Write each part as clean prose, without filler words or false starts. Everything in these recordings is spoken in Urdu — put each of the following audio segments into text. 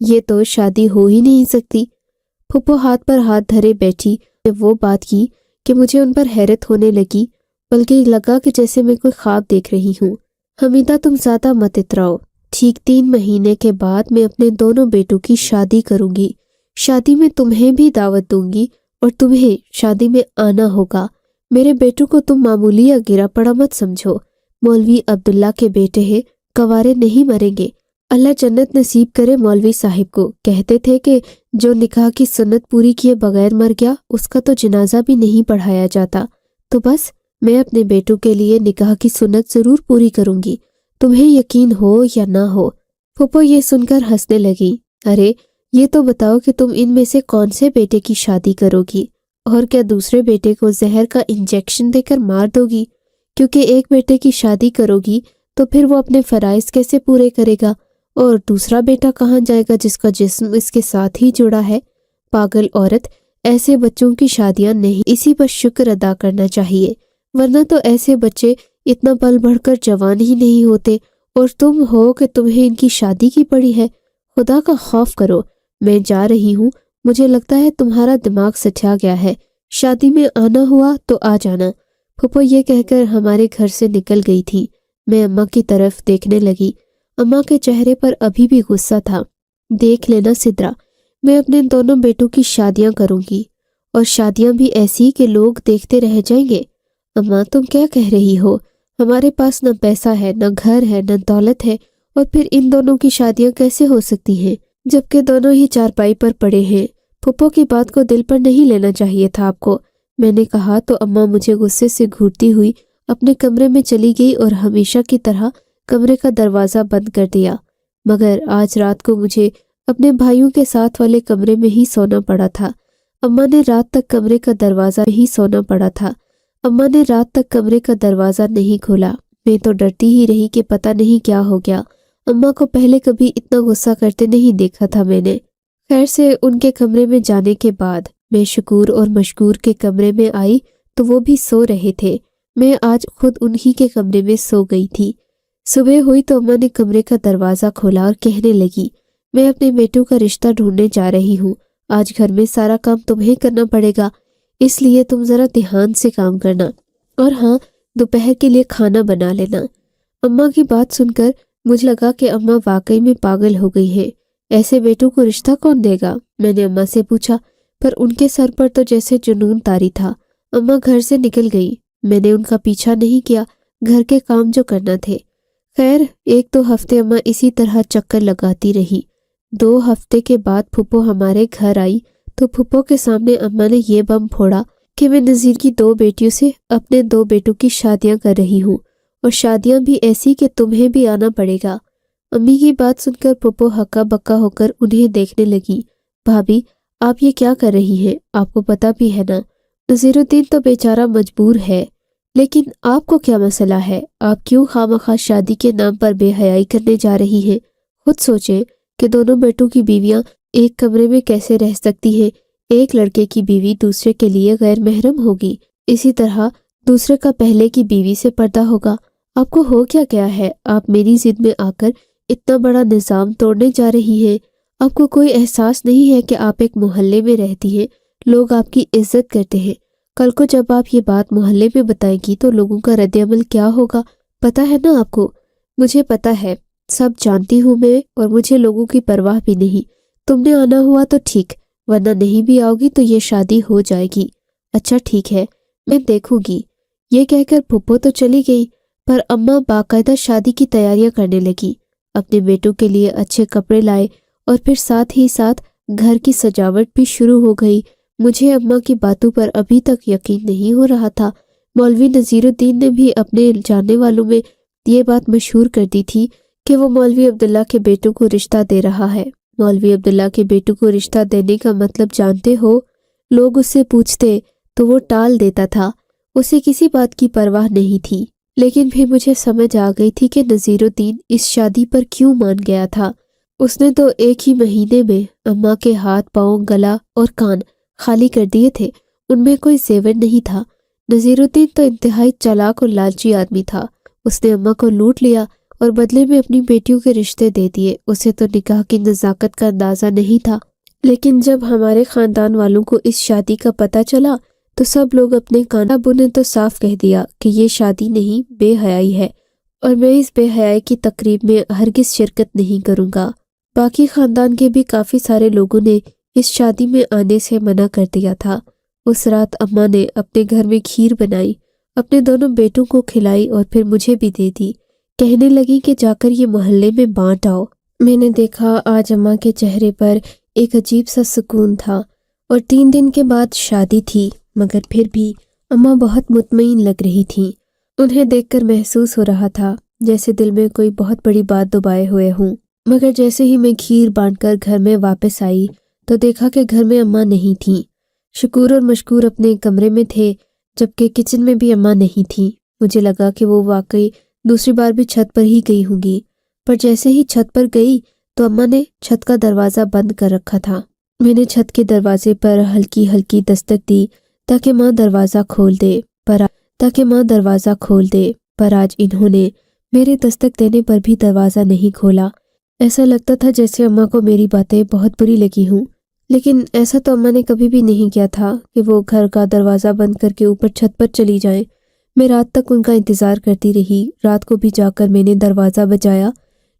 یہ تو شادی ہو ہی نہیں سکتی۔ پھپھو ہاتھ پر ہاتھ دھرے بیٹھی وہ بات کی کہ مجھے ان پر حیرت ہونے لگی، بلکہ لگا کہ جیسے میں کوئی خواب دیکھ رہی ہوں۔ حمیدہ تم زیادہ مت اتراؤ، ٹھیک 3 مہینے کے بعد میں اپنے دونوں بیٹوں کی شادی کروں گی۔ شادی میں تمہیں بھی دعوت دوں گی اور تمہیں شادی میں آنا ہوگا۔ میرے بیٹوں کو تم معمولی یا گرا پڑا مت سمجھو، مولوی عبداللہ کے بیٹے ہیں، کوارے نہیں مریں گے۔ اللہ جنت نصیب کرے مولوی صاحب کو، کہتے تھے کہ جو نکاح کی سنت پوری کیے بغیر مر گیا اس کا تو جنازہ بھی نہیں پڑھایا جاتا، تو بس میں اپنے بیٹوں کے لیے نکاح کی سنت ضرور پوری کروں گی، تمہیں یقین ہو یا نہ ہو۔ پھپھو یہ سن کر ہنسنے لگی۔ ارے یہ تو بتاؤ کہ تم ان میں سے کون سے بیٹے کی شادی کرو گی، اور کیا دوسرے بیٹے کو زہر کا انجیکشن دے کر مار دو گی؟ کیونکہ ایک بیٹے کی شادی کرو گی تو پھر وہ اپنے فرائض کیسے پورے کرے گا، اور دوسرا بیٹا کہاں جائے گا جس کا جسم اس کے ساتھ ہی جڑا ہے؟ پاگل عورت، ایسے بچوں کی شادیاں نہیں، اسی پر شکر ادا کرنا چاہیے، ورنہ تو ایسے بچے اتنا پل بڑھ کر جوان ہی نہیں ہوتے، اور تم ہو کہ تمہیں ان کی شادی کی پڑی ہے۔ خدا کا خوف کرو، میں جا رہی ہوں، مجھے لگتا ہے تمہارا دماغ سٹیا گیا ہے، شادی میں آنا ہوا تو آ جانا۔ پھپھو یہ کہہ کر ہمارے گھر سے نکل گئی تھی۔ میں اماں کی طرف دیکھنے لگی۔ اماں کے چہرے پر ابھی بھی غصہ تھا۔ دیکھ لینا سدرا، میں اپنے دونوں بیٹوں کی شادیاں کروں گی، اور شادیاں بھی ایسی کہ لوگ دیکھتے رہ جائیں گے۔ اماں تم کیا کہہ رہی ہو؟ ہمارے پاس نہ پیسہ ہے، نہ گھر ہے، نہ دولت ہے، اور پھر ان دونوں کی شادیاں کیسے ہو سکتی ہیں جبکہ دونوں ہی چارپائی پر پڑے ہیں؟ پھپھو کی بات کو دل پر نہیں لینا چاہیے تھا آپ کو، میں نے کہا تو اماں مجھے غصے سے گھورتی ہوئی اپنے کمرے میں چلی گئی اور ہمیشہ کی طرح کمرے کا دروازہ بند کر دیا۔ مگر آج رات کو مجھے اپنے بھائیوں کے ساتھ والے کمرے میں ہی سونا پڑا تھا۔ اماں نے رات تک کمرے کا دروازہ نہیں کھولا۔ میں تو ڈرتی ہی رہی کہ پتہ نہیں کیا ہو گیا۔ اماں کو پہلے کبھی اتنا غصہ کرتے نہیں دیکھا تھا میں نے۔ خیر سے ان کے کمرے میں جانے کے بعد میں شکور اور مشکور کے کمرے میں آئی تو وہ بھی سو رہے تھے۔ میں آج خود انہی کے کمرے میں سو گئی تھی۔ صبح ہوئی تو اماں نے کمرے کا دروازہ کھولا اور کہنے لگی، میں اپنے بیٹوں کا رشتہ ڈھونڈنے جا رہی ہوں، آج گھر میں سارا کام تمہیں کرنا پڑے گا، اس لیے تم ذرا دھیان سے کام کرنا، اور ہاں دوپہر کے لیے کھانا بنا لینا۔ اماں کی بات سن کر مجھے لگا کہ اماں واقعی میں پاگل ہو گئی ہے، ایسے بیٹوں کو رشتہ کون دے گا؟ میں نے اماں سے پوچھا، پر ان کے سر پر تو جیسے جنون طاری تھا۔ اماں گھر سے نکل گئی۔ میں نے ان کا پیچھا نہیں کیا، گھر کے کام جو کرنا تھے۔ خیر 1-2 ہفتے اماں اسی طرح چکر لگاتی رہی۔ 2 ہفتے کے بعد پھپھو ہمارے گھر آئی تو پھپھو کے سامنے اماں نے یہ بم پھوڑا کہ میں نذیر کی 2 بیٹیوں سے اپنے 2 بیٹوں کی شادیاں کر رہی ہوں، اور شادیاں بھی ایسی کہ تمہیں بھی آنا پڑے گا۔ امی کی بات سن کر پھپھو ہکا بکا ہو کر انہیں دیکھنے لگی۔ بھابھی آپ یہ کیا کر رہی ہیں؟ آپ کو پتہ بھی ہے نا، نذیر الدین تو بیچارہ مجبور ہے، لیکن آپ کو کیا مسئلہ ہے؟ آپ کیوں خواہ شادی کے نام پر بے حیائی کرنے جا رہی ہیں؟ خود سوچیں کہ دونوں بیٹوں کی بیویاں ایک کمرے میں کیسے رہ سکتی ہیں۔ ایک لڑکے کی بیوی دوسرے کے لیے غیر محرم ہوگی، اسی طرح دوسرے کا پہلے کی بیوی سے پردہ ہوگا۔ آپ کو ہو کیا گیا ہے؟ آپ میری ضد میں آ کر اتنا بڑا نظام توڑنے جا رہی ہیں۔ آپ کو کوئی احساس نہیں ہے کہ آپ ایک محلے میں رہتی ہیں، لوگ آپ کی عزت کرتے ہیں۔ کل کو جب آپ یہ بات محلے میں بتائیں گی تو لوگوں کا رد عمل کیا ہوگا، پتہ ہے نا آپ کو؟ مجھے پتہ ہے، سب جانتی ہوں میں، اور مجھے لوگوں کی پرواہ بھی نہیں۔ تم نے آنا ہوا تو ٹھیک، ورنہ نہیں بھی آؤ گی تو یہ شادی ہو جائے گی۔ اچھا ٹھیک ہے، میں دیکھوں گی۔ یہ کہہ کر پھپھو تو چلی گئی، پر اماں باقاعدہ شادی کی تیاریاں کرنے لگی۔ اپنے بیٹوں کے لیے اچھے کپڑے لائے، اور پھر ساتھ ہی ساتھ گھر کی سجاوٹ بھی شروع ہو گئی۔ مجھے اماں کی باتوں پر ابھی تک یقین نہیں ہو رہا تھا۔ مولوی نذیر الدین نے بھی اپنے جاننے والوں میں یہ بات مشہور کر دی تھی کہ وہ مولوی عبداللہ کے بیٹوں کو رشتہ دے رہا ہے۔ مولوی عبداللہ کے بیٹوں کو رشتہ دینے کا مطلب جانتے ہو؟ لوگ اس سے پوچھتے تو وہ ٹال دیتا تھا، اسے کسی بات کی پرواہ نہیں تھی۔ لیکن پھر مجھے سمجھ آ گئی تھی کہ نذیر الدین اس شادی پر کیوں مان گیا تھا۔ اس نے تو ایک ہی مہینے میں اماں کے ہاتھ پاؤں، گلا اور کان خالی کر دیے تھے، ان میں کوئی زیور نہیں تھا۔ نذیر الدین تو انتہائی چالاک اور لالچی آدمی تھا، اس نے اماں کو لوٹ لیا اور بدلے میں اپنی بیٹیوں کے رشتے دے دیے۔ اسے تو نکاح کی نزاکت کا اندازہ نہیں تھا، لیکن جب ہمارے خاندان والوں کو اس شادی کا پتہ چلا تو سب لوگ اپنے کان ابو نے تو صاف کہہ دیا کہ یہ شادی نہیں، بے حیائی ہے، اور میں اس بے حیائی کی تقریب میں ہرگز شرکت نہیں کروں گا۔ باقی خاندان کے بھی کافی سارے لوگوں نے اس شادی میں آنے سے منع کر دیا تھا۔ اس رات اماں نے اپنے گھر میں کھیر بنائی، اپنے دونوں بیٹوں کو کھلائی اور پھر مجھے بھی دے دی۔ کہنے لگی کہ جا کر یہ محلے میں بانٹ آؤ۔ میں نے دیکھا آج اماں کے چہرے پر ایک عجیب سا سکون تھا، اور 3 دن کے بعد شادی تھی، مگر پھر بھی اماں بہت مطمئن لگ رہی تھیں۔ انہیں دیکھ کر محسوس ہو رہا تھا جیسے دل میں کوئی بہت بڑی بات دبائے ہوئے ہوں۔ مگر جیسے ہی میں کھیر بانٹ کر گھر میں واپس آئی تو دیکھا کہ گھر میں اماں نہیں تھیں۔ شکور اور مشکور اپنے کمرے میں تھے، جبکہ کچن میں بھی اماں نہیں تھیں۔ مجھے لگا کہ وہ واقعی دوسری بار بھی چھت پر ہی گئی ہوں گی، پر جیسے ہی چھت پر گئی تو اماں نے چھت کا دروازہ بند کر رکھا تھا۔ میں نے چھت کے دروازے پر ہلکی ہلکی دستک دی تاکہ ماں دروازہ کھول دے، پر آج انہوں نے میرے دستک دینے پر بھی دروازہ نہیں کھولا۔ ایسا لگتا تھا جیسے اماں کو میری باتیں بہت بری لگی ہوں، لیکن ایسا تو اماں نے کبھی بھی نہیں کیا تھا کہ وہ گھر کا دروازہ بند کر کے اوپر چھت پر چلی جائیں۔ میں رات تک ان کا انتظار کرتی رہی۔ رات کو بھی جا کر میں نے دروازہ بجایا،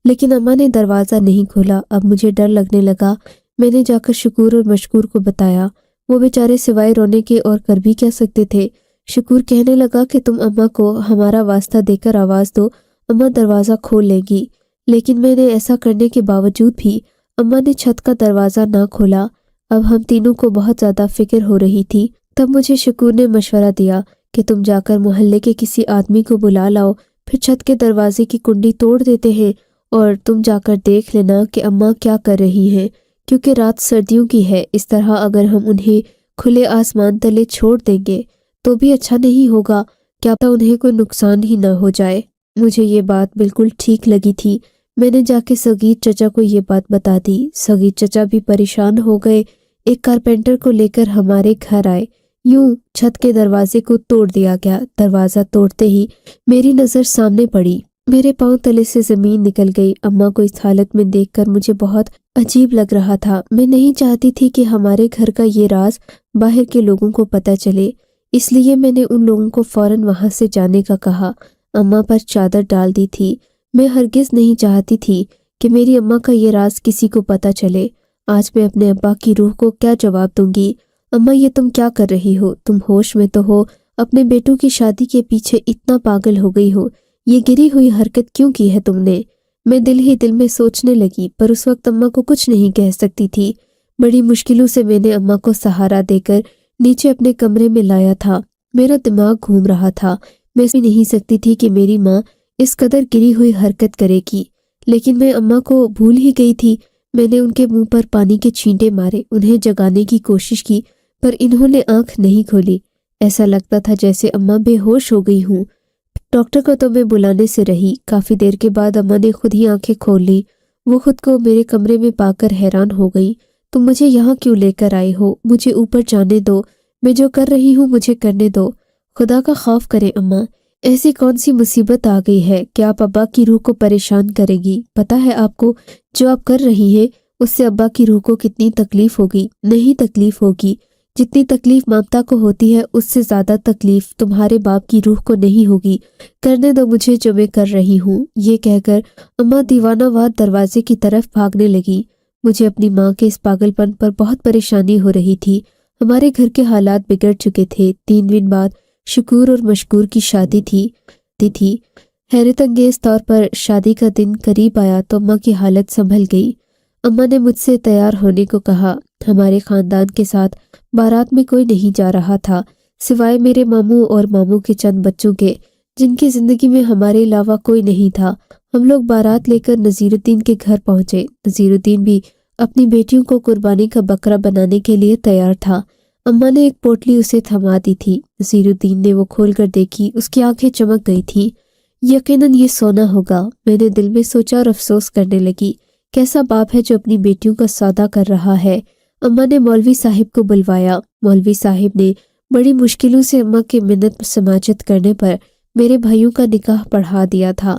لیکن اماں نے دروازہ نہیں کھولا۔ اب مجھے ڈر لگنے لگا۔ میں نے جا کر شکور اور مشکور کو بتایا۔ وہ بیچارے سوائے رونے کے اور کر بھی کیا سکتے تھے۔ شکور کہنے لگا کہ تم اماں کو ہمارا واسطہ دے کر آواز دو، اماں دروازہ کھول لے گی، لیکن میں نے ایسا کرنے کے باوجود بھی اماں نے چھت کا دروازہ نہ کھولا۔ اب ہم تینوں کو بہت زیادہ فکر ہو رہی تھی۔ تب مجھے شکور نے مشورہ دیا کہ تم جا کر محلے کے کسی آدمی کو بلا لاؤ، پھر چھت کے دروازے کی کنڈی توڑ دیتے ہیں اور تم جا کر دیکھ لینا کہ اماں کیا کر رہی ہیں، کیونکہ رات سردیوں کی ہے۔ اس طرح اگر ہم انہیں کھلے آسمان تلے چھوڑ دیں گے تو بھی اچھا نہیں ہوگا، کیا پتہ انہیں کوئی نقصان ہی نہ ہو جائے۔ مجھے یہ بات بالکل ٹھیک لگی تھی۔ میں نے جا کے صغیر چچا کو یہ بات بتا دی۔ صغیر چچا بھی پریشان ہو گئے، ایک کارپینٹر کو لے کر ہمارے گھر آئے۔ یوں چھت کے دروازے کو توڑ دیا گیا۔ دروازہ توڑتے ہی میری نظر سامنے پڑی، میرے پاؤں تلے سے زمین نکل گئی۔ اماں کو اس حالت میں دیکھ کر مجھے بہت عجیب لگ رہا تھا۔ میں نہیں چاہتی تھی کہ ہمارے گھر کا یہ راز باہر کے لوگوں کو پتہ چلے، اس لیے میں نے ان لوگوں کو فوراً وہاں سے جانے کا کہا۔ اماں پر چادر ڈال دی تھی۔ میں ہرگز نہیں چاہتی تھی کہ میری اماں کا یہ راز کسی کو پتہ چلے۔ آج میں اپنے ابا کی روح کو کیا جواب دوں گی؟ اماں، یہ تم کیا کر رہی ہو؟ تم ہوش میں تو ہو؟ اپنے بیٹوں کی شادی کے پیچھے اتنا پاگل ہو گئی ہو؟ یہ گری ہوئی حرکت کیوں کی ہے تم نے؟ میں دل ہی دل میں سوچنے لگی، پر اس وقت اماں کو کچھ نہیں کہہ سکتی تھی۔ بڑی مشکلوں سے میں نے اماں کو سہارا دے کر نیچے اپنے کمرے میں لایا تھا۔ میرا دماغ گھوم رہا تھا۔ میں بھی نہیں سکتی تھی کہ میری ماں اس قدر گری ہوئی حرکت کرے گی، لیکن میں اماں کو بھول ہی گئی تھی۔ میں نے ان کے منہ پر پانی کے چھینٹے مارے، انہیں جگانے کی کوشش کی، پر انہوں نے آنکھ نہیں کھولی۔ ایسا لگتا تھا جیسے اماں بے ہوش ہو گئی ہوں۔ ڈاکٹر کو تو میں بلانے سے رہی۔ کافی دیر کے بعد اماں نے خود ہی آنکھیں کھول لی۔ وہ خود کو میرے کمرے میں پا کر حیران ہو گئی۔ تم مجھے یہاں کیوں لے کر آئے ہو؟ مجھے اوپر جانے دو، میں جو کر رہی ہوں مجھے کرنے دو۔ خدا کا خوف کریں اماں، ایسی کون سی مصیبت آ گئی ہے کہ آپ ابا کی روح کو پریشان کرے گی؟ پتہ ہے آپ کو جو آپ کر رہی ہیں اس سے ابا کی روح کو کتنی تکلیف ہوگی؟ نہیں تکلیف ہوگی، جتنی تکلیف ممتا کو ہوتی ہے اس سے زیادہ تکلیف تمہارے باپ کی روح کو نہیں ہوگی۔ کرنے دو مجھے جو میں کر رہی ہوں۔ یہ کہہ کر اماں دیوانہ وار دروازے کی طرف بھاگنے لگی۔ مجھے اپنی ماں کے اس پاگل پن پر بہت پریشانی ہو رہی تھی۔ ہمارے گھر کے حالات بگڑ چکے تھے۔ 3 دن بعد شکور اور مشکور کی شادی تھی۔ حیرت انگیز طور پر شادی کا دن قریب آیا تو اماں کی حالت سنبھل گئی۔ اماں نے مجھ سے تیار ہونے کو کہا۔ ہمارے خاندان کے ساتھ بارات میں کوئی نہیں جا رہا تھا سوائے میرے ماموں اور ماموں کے چند بچوں کے، جن کی زندگی میں ہمارے علاوہ کوئی نہیں تھا۔ ہم لوگ بارات لے کر نذیر الدین کے گھر پہنچے۔ نذیر الدین بھی اپنی بیٹیوں کو قربانی کا بکرا بنانے کے لیے تیار تھا۔ اماں نے ایک پوٹلی اسے تھما دی تھی۔ نذیر الدین نے وہ کھول کر دیکھی، اس کی آنکھیں چمک گئی تھیں۔ یقیناً یہ سونا ہوگا، میں نے دل میں سوچا اور افسوس کرنے لگی۔ کیسا باپ ہے جو اپنی بیٹیوں کا سودا کر رہا ہے۔ اماں نے مولوی صاحب کو بلوایا۔ مولوی صاحب نے بڑی مشکلوں سے اماں کے منت سماجت کرنے پر میرے بھائیوں کا نکاح پڑھا دیا تھا۔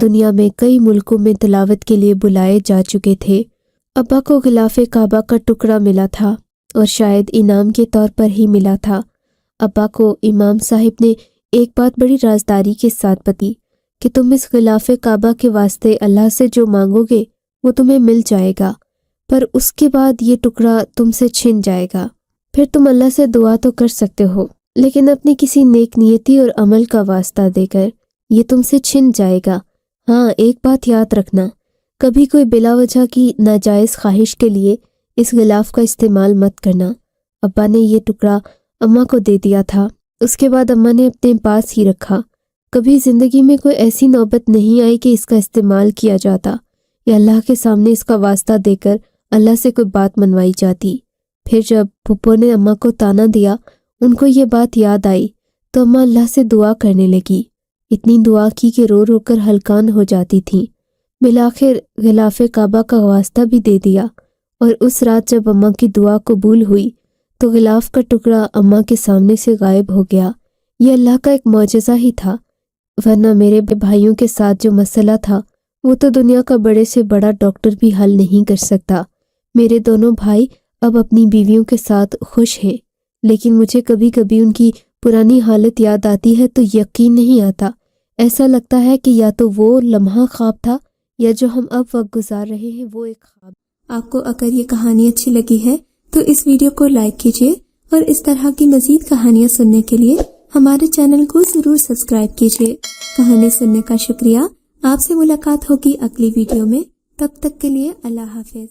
دنیا میں کئی ملکوں میں تلاوت کے لیے بلائے جا چکے تھے۔ ابا کو غلاف کعبہ کا ٹکڑا ملا تھا اور شاید انعام کے طور پر ہی ملا تھا۔ ابا کو امام صاحب نے ایک بات بڑی رازداری کے ساتھ بتائی کہ تم اس غلاف کعبہ کے واسطے اللہ سے جو مانگو گے وہ تمہیں مل جائے گا، پر اس کے بعد یہ ٹکڑا تم سے چھن جائے گا۔ پھر تم اللہ سے دعا تو کر سکتے ہو، لیکن اپنی کسی نیک نیتی اور عمل کا واسطہ دے کر یہ تم سے چھن جائے گا۔ ہاں، ایک بات یاد رکھنا، کبھی کوئی بلا وجہ کی ناجائز خواہش کے لیے اس غلاف کا استعمال مت کرنا۔ ابا نے یہ ٹکڑا اماں کو دے دیا تھا، اس کے بعد اماں نے اپنے پاس ہی رکھا۔ کبھی زندگی میں کوئی ایسی نوبت نہیں آئی کہ اس کا استعمال کیا جاتا یا اللہ کے سامنے اس کا واسطہ دے کر اللہ سے کوئی بات منوائی جاتی۔ پھر جب پھپھو نے اماں کو تانا دیا، ان کو یہ بات یاد آئی تو اماں اللہ سے دعا کرنے لگی۔ اتنی دعا کی کہ رو رو کر ہلکان ہو جاتی تھیں۔ بالآخر غلاف کعبہ کا واسطہ بھی دے دیا، اور اس رات جب اماں کی دعا قبول ہوئی تو غلاف کا ٹکڑا اماں کے سامنے سے غائب ہو گیا۔ یہ اللہ کا ایک معجزہ ہی تھا، ورنہ میرے بھائیوں کے ساتھ جو مسئلہ تھا وہ تو دنیا کا بڑے سے بڑا ڈاکٹر بھی حل نہیں کر سکتا۔ میرے دونوں بھائی اب اپنی بیویوں کے ساتھ خوش ہیں، لیکن مجھے کبھی کبھی ان کی پرانی حالت یاد آتی ہے تو یقین نہیں آتا۔ ایسا لگتا ہے کہ یا تو وہ لمحہ خواب تھا یا جو ہم اب وقت گزار رہے ہیں وہ ایک خواب۔ آپ کو اگر یہ کہانی اچھی لگی ہے تو اس ویڈیو کو لائک کیجیے، اور اس طرح کی مزید کہانیاں سننے کے لیے ہمارے چینل کو ضرور سبسکرائب کیجیے۔ کہانی سننے کا شکریہ۔ آپ سے ملاقات ہوگی اگلی ویڈیو میں، تب تک کے لیے اللہ حافظ۔